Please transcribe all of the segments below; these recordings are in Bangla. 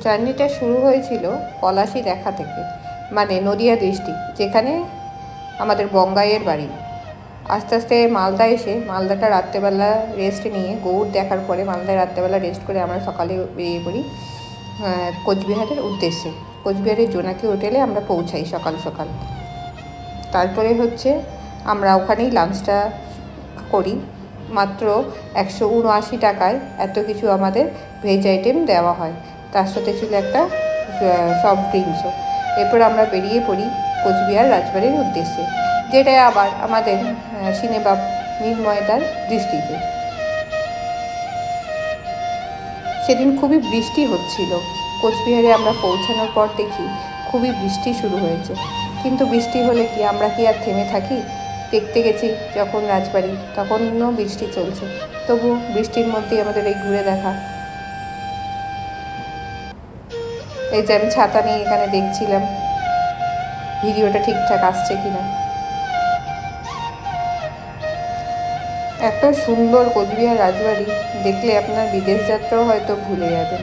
জার্নিটা শুরু হয়েছিল পলাশী দেখা থেকে, মানে নদিয়া ডিস্ট্রিক্ট, যেখানে আমাদের বঙ্গাইয়ের বাড়ি। আস্তে আস্তে মালদা এসে, মালদাটা রাত্রেবেলা রেস্ট নিয়ে, গৌড় দেখার পরে মালদায় রাত্রেবেলা রেস্ট করে আমরা সকালে বেরিয়ে পড়ি কোচবিহারের উদ্দেশ্যে। কোচবিহারের জোনাকি হোটেলে আমরা পৌঁছাই সকাল সকাল। তারপরে হচ্ছে আমরা ওখানেই লাঞ্চটা করি। মাত্র 179 টাকায় এত কিছু আমাদের ভেজ আইটেম দেওয়া হয়, তার সাথে ছিল একটা সফট ড্রিঙ্কসও। এরপর আমরা বেরিয়ে পড়ি কোচবিহার রাজবাড়ির উদ্দেশ্যে, যেটা আবার আমাদের সিনেমা মিনময়দার ডিস্ট্রিক্টে। সেদিন খুবই বৃষ্টি হচ্ছিল। কোচবিহারে আমরা পৌঁছানোর পর দেখি খুবই বৃষ্টি শুরু হয়েছে, কিন্তু বৃষ্টি হলে কি আমরা কি আর থেমে থাকি? দেখতে গেছি যখন রাজবাড়ি, তখনও বৃষ্টি চলছে, তবু বৃষ্টির মধ্যেই আমাদের এই ঘুরে দেখা। এই যে আমি ছাতা নিয়ে এখানে দেখছিলাম ভিডিওটা ঠিকঠাক আসছে কিনা। এত সুন্দর কোচবিহার রাজবাড়ি, দেখলে আপনার বিদেশ যাত্রাও হয়তো ভুলে যাবেন।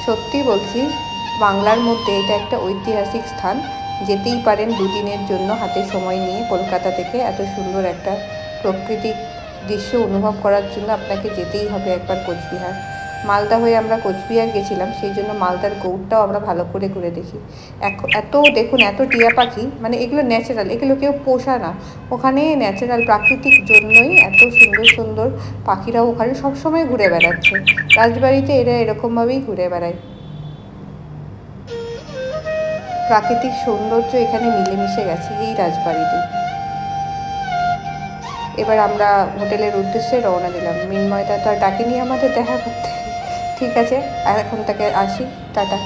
সত্যি বলছি, বাংলার মধ্যে এটা একটা ঐতিহাসিক স্থান। যেতেই পারেন দুদিনের জন্য হাতে সময় নিয়ে। কলকাতা থেকে এত সুন্দর একটা প্রাকৃতিক দৃশ্য অনুভব করার জন্য আপনাকে যেতেই হবে একবার কোচবিহার। মালদা হয়ে আমরা কোচবিহার গেছিলাম, সেই জন্য মালদার গৌড়টাও আমরা ভালো করে ঘুরে দেখি। এত দেখুন, এত টিয়া পাখি, মানে এগুলো ন্যাচারাল, এগুলো কেউ পোষা না। ওখানে ন্যাচারাল প্রাকৃতিক জন্যই এত সুন্দর সুন্দর পাখিরাও ওখানে সবসময় ঘুরে বেড়াচ্ছে। রাজবাড়িতে এরা এরকমভাবেই ঘুরে বেড়ায়। প্রাকৃতিক সৌন্দর্য এখানে মিলেমিশে গেছে এই রাজবাড়িতে। এবার আমরা হোটেলের উদ্দেশ্যে রওনা দিলাম। মিনময়দা তো আর ডাকেনি আমাদের দেখা করতে। ঠিক আছে, এখন থেকে আসি, টাটা।